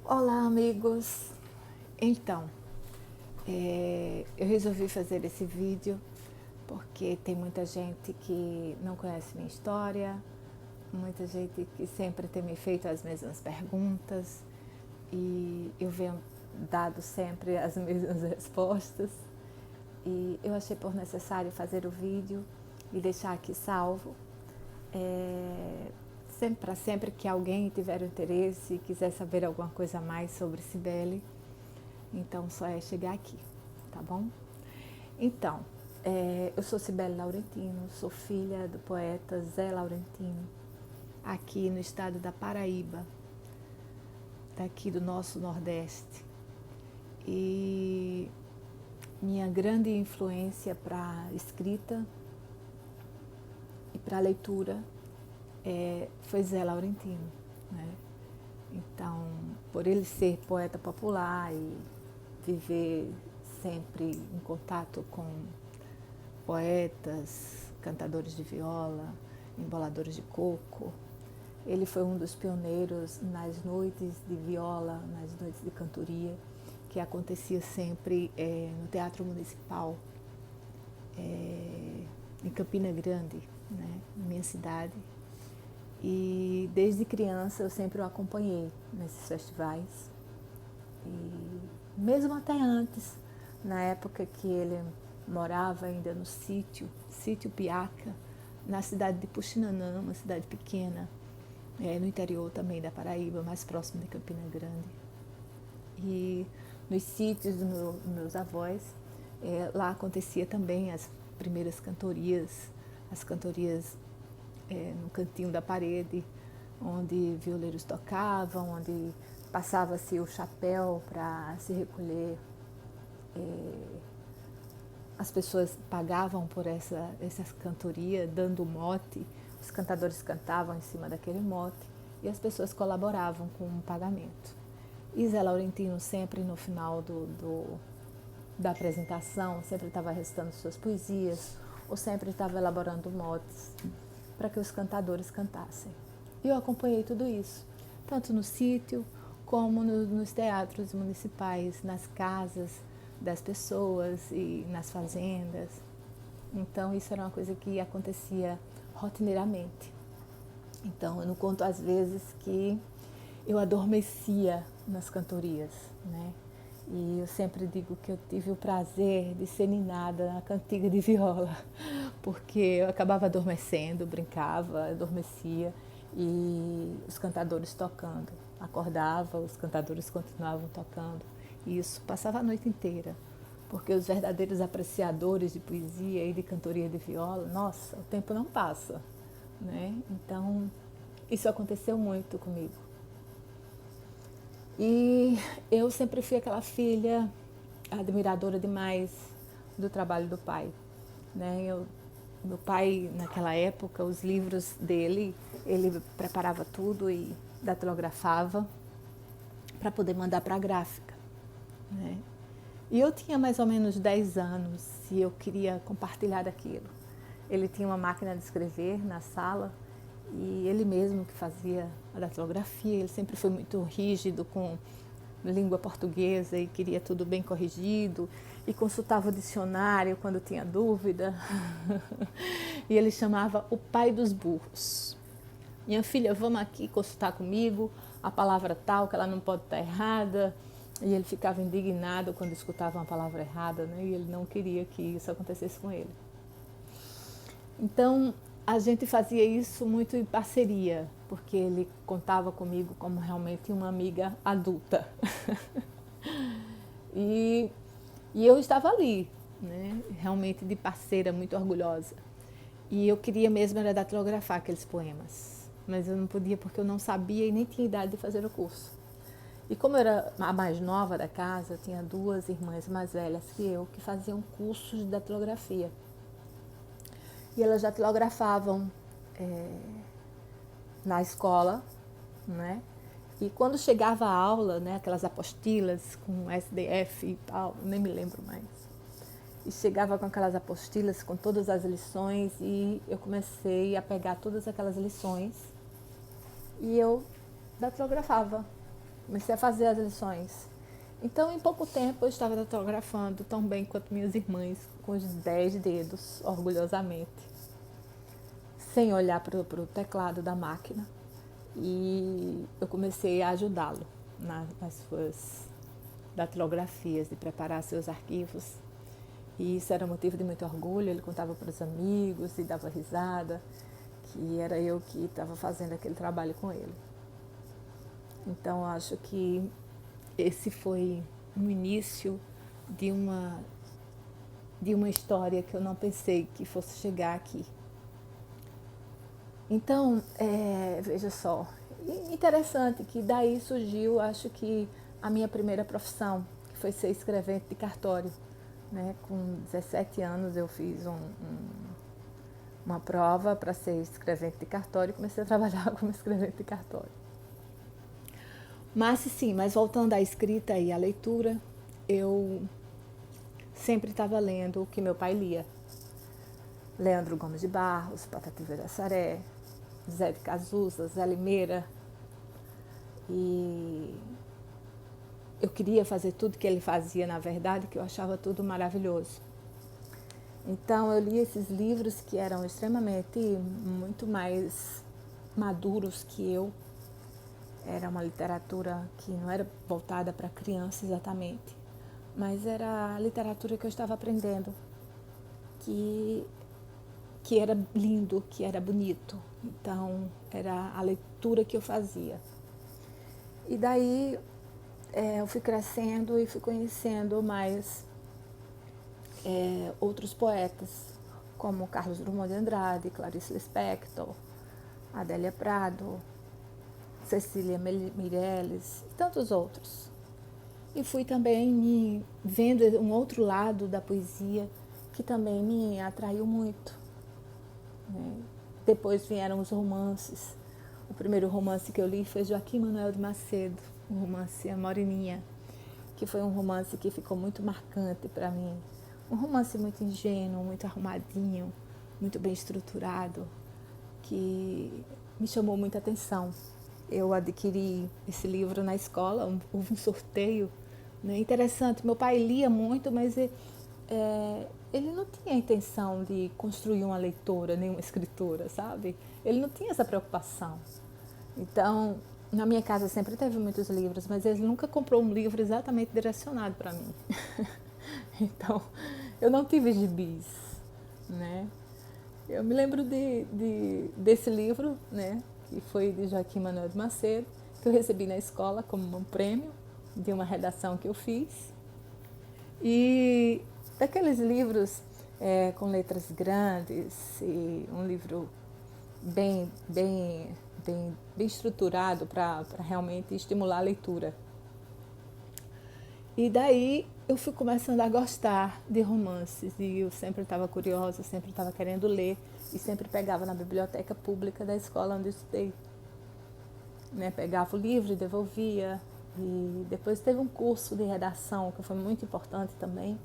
Olá, amigos! Então, eu resolvi fazer esse vídeo porque tem muita gente que não conhece minha história, muita gente que sempre tem me feito as mesmas perguntas e eu venho dado sempre as mesmas respostas. E eu achei por necessário fazer o vídeo e deixar aqui salvo. Sempre que alguém tiver interesse e quiser saber alguma coisa a mais sobre Cibele, então só é chegar aqui, tá bom? Então, eu sou Cibele Laurentino, sou filha do poeta Zé Laurentino, aqui no estado da Paraíba, daqui do nosso Nordeste. E minha grande influência para a escrita e para a leitura foi Zé Laurentino, né? Então, por ele ser poeta popular e viver sempre em contato com poetas, cantadores de viola, emboladores de coco, ele foi um dos pioneiros nas noites de viola, nas noites de cantoria, que acontecia sempre no Teatro Municipal, em Campina Grande, né, minha cidade. E desde criança eu sempre o acompanhei nesses festivais. E mesmo até antes, na época que ele morava ainda no sítio Piaca, na cidade de Puxinanã, uma cidade pequena, no interior também da Paraíba, mais próximo de Campina Grande. E nos sítios dos meus avós, lá acontecia também as primeiras cantorias, as cantorias no cantinho da parede, onde violeiros tocavam, onde passava-se o chapéu para se recolher. As pessoas pagavam por essa cantoria, dando mote, os cantadores cantavam em cima daquele mote e as pessoas colaboravam com o pagamento. E Zé Laurentino sempre no final da apresentação, sempre estava recitando suas poesias ou sempre estava elaborando motes para que os cantadores cantassem. E eu acompanhei tudo isso, tanto no sítio como nos teatros municipais, nas casas das pessoas e nas fazendas. Então isso era uma coisa que acontecia rotineiramente. Então eu não conto às vezes que eu adormecia nas cantorias, né? E eu sempre digo que eu tive o prazer de ser ninada na cantiga de viola, porque eu acabava adormecendo, brincava, adormecia e os cantadores tocando. Acordava, os cantadores continuavam tocando. E isso passava a noite inteira, porque os verdadeiros apreciadores de poesia e de cantoria de viola, nossa, o tempo não passa, né? Então, isso aconteceu muito comigo. E eu sempre fui aquela filha admiradora demais do trabalho do pai, né? Meu pai, naquela época, os livros dele, ele preparava tudo e datilografava para poder mandar para a gráfica, né? E eu tinha mais ou menos 10 anos e eu queria compartilhar daquilo. Ele tinha uma máquina de escrever na sala e ele mesmo que fazia a datilografia. Ele sempre foi muito rígido com língua portuguesa e queria tudo bem corrigido e consultava o dicionário quando tinha dúvida. E ele chamava o pai dos burros. Minha filha, vamos aqui consultar comigo a palavra tal, que ela não pode estar errada. E ele ficava indignado quando escutava uma palavra errada, né? E ele não queria que isso acontecesse com ele. Então, a gente fazia isso muito em parceria, porque ele contava comigo como realmente uma amiga adulta. E eu estava ali, né? Realmente de parceira, muito orgulhosa. E eu queria mesmo era datilografar aqueles poemas, mas eu não podia porque eu não sabia e nem tinha idade de fazer o curso. E como eu era a mais nova da casa, eu tinha 2 irmãs mais velhas que eu que faziam cursos de datilografia. E elas datilografavam na escola, né? E quando chegava a aula, né, aquelas apostilas com SDF e tal, nem me lembro mais. E chegava com aquelas apostilas com todas as lições e eu comecei a pegar todas aquelas lições e eu datilografava. Comecei a fazer as lições. Então, em pouco tempo, eu estava datilografando tão bem quanto minhas irmãs, com os 10 dedos, orgulhosamente, sem olhar para o teclado da máquina. E eu comecei a ajudá-lo nas suas datilografias, de preparar seus arquivos. E isso era motivo de muito orgulho. Ele contava para os amigos e dava risada, que era eu que estava fazendo aquele trabalho com ele. Então, acho que esse foi um início de uma história que eu não pensei que fosse chegar aqui. Então, veja só, interessante que daí surgiu, acho que, a minha primeira profissão, que foi ser escrevente de cartório. Né? Com 17 anos eu fiz uma prova para ser escrevente de cartório e comecei a trabalhar como escrevente de cartório. Mas sim, mas voltando à escrita e à leitura, eu sempre estava lendo o que meu pai lia. Leandro Gomes de Barros, Patativa de Assaré, Zé de Cazuza, Zé Limeira. E eu queria fazer tudo que ele fazia, na verdade, que eu achava tudo maravilhoso. Então eu li esses livros que eram extremamente, muito mais maduros que eu. Era uma literatura que não era voltada para criança exatamente, mas era a literatura que eu estava aprendendo, que era lindo, que era bonito. Então era a leitura que eu fazia. E daí eu fui crescendo e fui conhecendo mais outros poetas, como Carlos Drummond de Andrade, Clarice Lispector, Adélia Prado, Cecília Meirelles e tantos outros. E fui também me vendo um outro lado da poesia que também me atraiu muito. Depois vieram os romances. O primeiro romance que eu li foi Joaquim Manuel de Macedo, o romance A Moreninha, que foi um romance que ficou muito marcante para mim. Um romance muito ingênuo, muito arrumadinho, muito bem estruturado, que me chamou muita atenção. Eu adquiri esse livro na escola, houve um sorteio, né? Interessante, meu pai lia muito, mas ele não tinha a intenção de construir uma leitora, nem uma escritora, sabe? Ele não tinha essa preocupação. Então, na minha casa sempre teve muitos livros, mas ele nunca comprou um livro exatamente direcionado para mim. Então, eu não tive gibis, né? Eu me lembro desse livro, né, que foi de Joaquim Manuel de Macedo, que eu recebi na escola como um prêmio de uma redação que eu fiz. E daqueles livros com letras grandes, e um livro bem estruturado para realmente estimular a leitura. E daí eu fui começando a gostar de romances e eu sempre estava curiosa, sempre estava querendo ler e sempre pegava na biblioteca pública da escola onde eu estudei. Né? Pegava o livro e devolvia. E depois teve um curso de redação que foi muito importante também,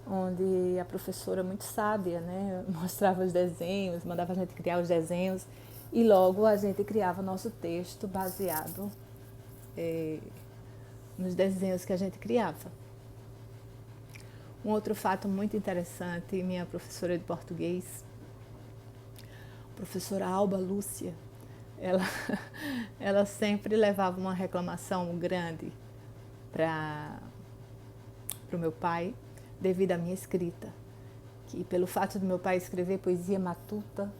onde a professora, muito sábia, né, mostrava os desenhos, mandava a gente criar os desenhos e logo a gente criava nosso texto baseado nos desenhos que a gente criava. Um outro fato muito interessante, minha professora de português, a professora Alba Lúcia, ela sempre levava uma reclamação grande para o meu pai, devido à minha escrita. Que pelo fato do meu pai escrever poesia matuta,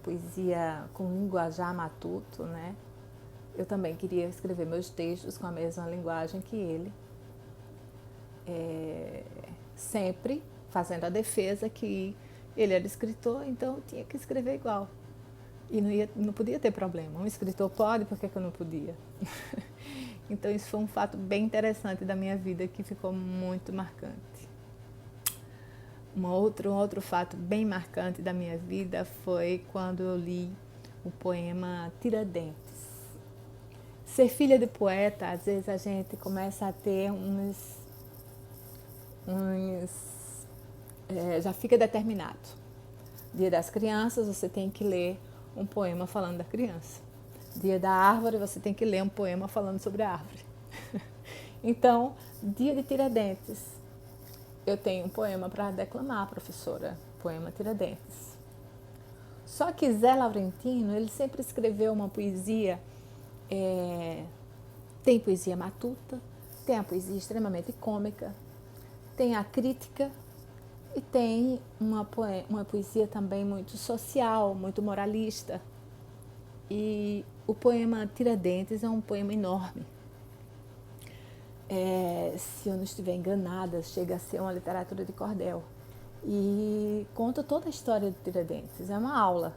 poesia com linguajar matuto, né? Eu também queria escrever meus textos com a mesma linguagem que ele. Sempre fazendo a defesa que ele era escritor, então eu tinha que escrever igual. E não podia ter problema. Um escritor pode, por que eu não podia? Então isso foi um fato bem interessante da minha vida que ficou muito marcante. Um outro fato bem marcante da minha vida foi quando eu li o poema Tiradentes. Ser filha de poeta, às vezes a gente começa a ter já fica determinado. Dia das crianças, você tem que ler um poema falando da criança. Dia da árvore, você tem que ler um poema falando sobre a árvore. Então, dia de Tiradentes, eu tenho um poema para declamar, professora, poema Tiradentes. Só que Zé Laurentino, ele sempre escreveu uma poesia, tem poesia matuta, tem a poesia extremamente cômica, tem a crítica e tem uma poesia também muito social, muito moralista. E o poema Tiradentes é um poema enorme. Se eu não estiver enganada, chega a ser uma literatura de cordel. E conta toda a história de Tiradentes, é uma aula.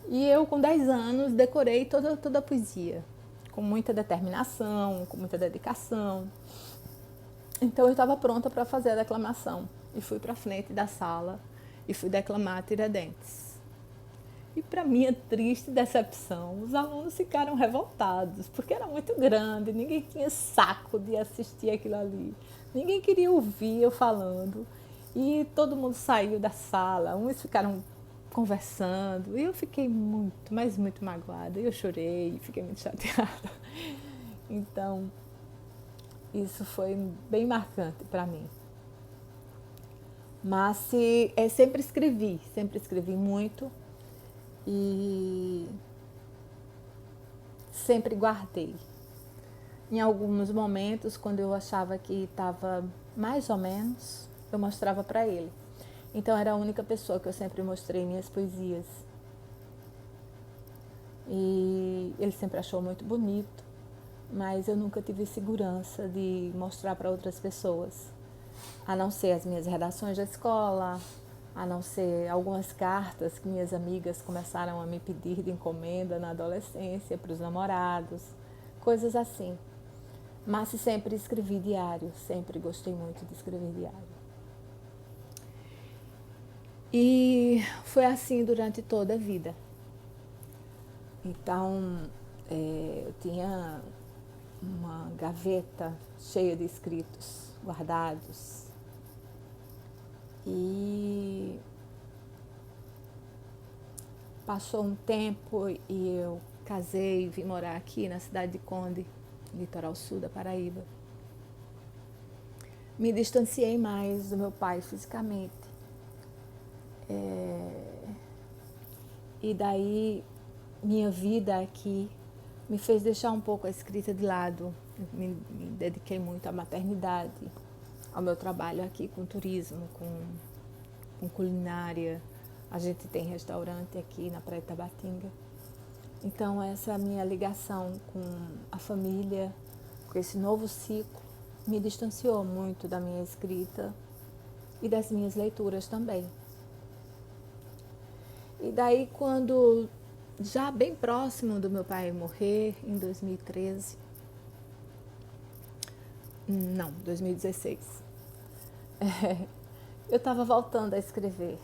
E eu, com 10 anos, decorei toda a poesia, com muita determinação, com muita dedicação. Então eu estava pronta para fazer a declamação e fui para a frente da sala e fui declamar Tiradentes. E para minha triste decepção, os alunos ficaram revoltados, porque era muito grande, ninguém tinha saco de assistir aquilo ali, ninguém queria ouvir eu falando. E todo mundo saiu da sala, uns ficaram conversando, e eu fiquei muito, mas muito magoada. Eu chorei, fiquei muito chateada. Então, isso foi bem marcante para mim. Mas sempre escrevi muito e sempre guardei. Em alguns momentos, quando eu achava que estava mais ou menos, eu mostrava para ele. Então era a única pessoa que eu sempre mostrei minhas poesias. E ele sempre achou muito bonito, mas eu nunca tive segurança de mostrar para outras pessoas, a não ser as minhas redações da escola, a não ser algumas cartas que minhas amigas começaram a me pedir de encomenda na adolescência para os namorados, coisas assim. Mas sempre escrevi diário, sempre gostei muito de escrever diário. E foi assim durante toda a vida. Então, eu tinha uma gaveta cheia de escritos guardados. E passou um tempo e eu casei e vim morar aqui na cidade de Conde, litoral sul da Paraíba. Me distanciei mais do meu pai fisicamente. E daí minha vida aqui me fez deixar um pouco a escrita de lado. Me dediquei muito à maternidade, ao meu trabalho aqui com turismo, com culinária. A gente tem restaurante aqui na Praia de Tabatinga. Então essa é a minha ligação com a família, com esse novo ciclo, me distanciou muito da minha escrita e das minhas leituras também. E daí, quando já bem próximo do meu pai morrer, em 2013, não, 2016, eu estava voltando a escrever,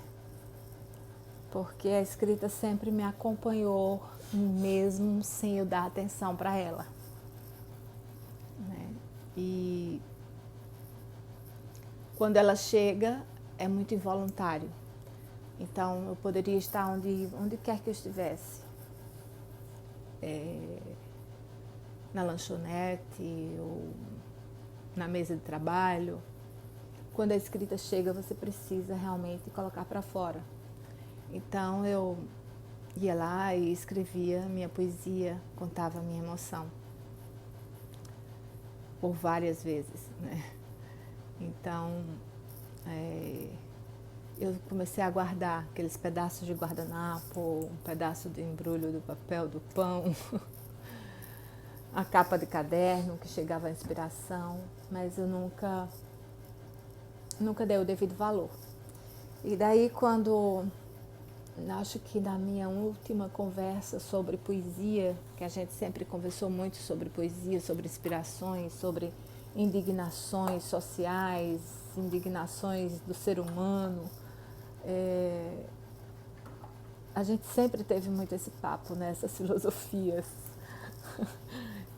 porque a escrita sempre me acompanhou, mesmo sem eu dar atenção para ela. E quando ela chega, é muito involuntário. Então, eu poderia estar onde quer que eu estivesse. Na lanchonete ou na mesa de trabalho. Quando a escrita chega, você precisa realmente colocar para fora. Então, eu ia lá e escrevia minha poesia, contava a minha emoção. Por várias vezes, né? Então, eu comecei a guardar aqueles pedaços de guardanapo, um pedaço de embrulho do papel do pão, a capa de caderno que chegava a inspiração, mas eu nunca dei o devido valor. E daí, quando, acho que na minha última conversa sobre poesia, que a gente sempre conversou muito sobre poesia, sobre inspirações, sobre indignações sociais, indignações do ser humano, a gente sempre teve muito esse papo, né, essas filosofias.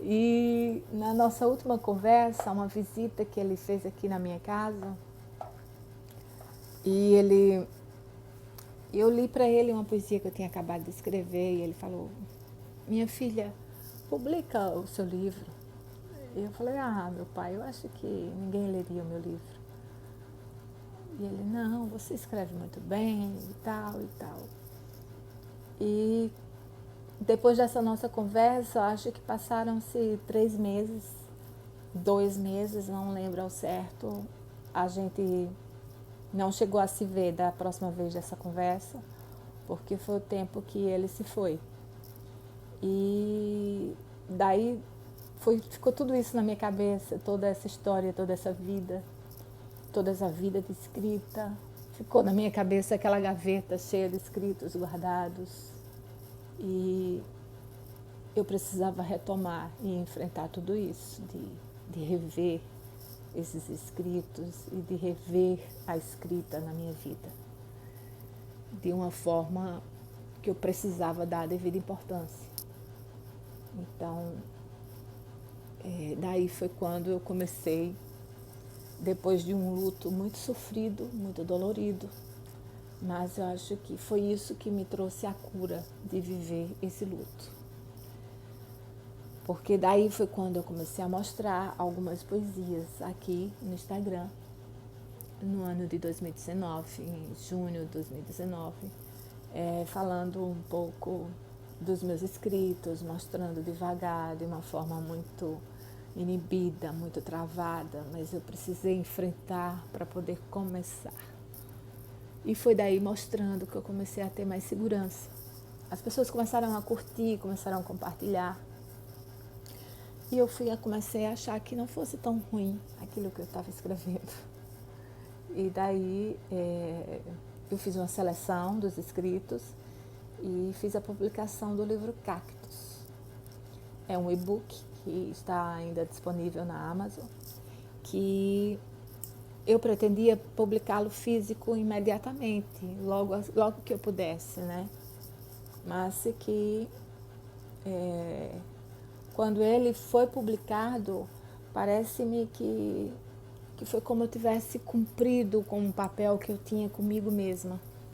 E na nossa última conversa, uma visita que ele fez aqui na minha casa, e eu li para ele uma poesia que eu tinha acabado de escrever, e ele falou: minha filha, publica o seu livro. E eu falei, meu pai, eu acho que ninguém leria o meu livro. E ele, não, você escreve muito bem e tal e tal. E depois dessa nossa conversa, acho que passaram-se 3 meses, 2 meses, não lembro ao certo. A gente não chegou a se ver da próxima vez dessa conversa, porque foi o tempo que ele se foi. E daí ficou tudo isso na minha cabeça, toda essa história, toda essa vida de escrita. Ficou na minha cabeça aquela gaveta cheia de escritos guardados. E eu precisava retomar e enfrentar tudo isso, de rever esses escritos e de rever a escrita na minha vida, de uma forma que eu precisava dar a devida importância. Então, daí foi quando eu comecei, depois de um luto muito sofrido, muito dolorido, mas eu acho que foi isso que me trouxe a cura de viver esse luto. Porque daí foi quando eu comecei a mostrar algumas poesias aqui no Instagram, no ano de 2019, em junho de 2019, falando um pouco dos meus escritos, mostrando devagar, de uma forma muito inibida, muito travada, mas eu precisei enfrentar para poder começar. E foi daí mostrando que eu comecei a ter mais segurança. As pessoas começaram a curtir, começaram a compartilhar. E eu comecei a achar que não fosse tão ruim aquilo que eu estava escrevendo. E daí eu fiz uma seleção dos escritos e fiz a publicação do livro Cactos. É um e-book que está ainda disponível na Amazon, que eu pretendia publicá-lo físico imediatamente, logo que eu pudesse, né? Mas que quando ele foi publicado, parece-me que foi como eu tivesse cumprido com um papel que eu tinha comigo mesma.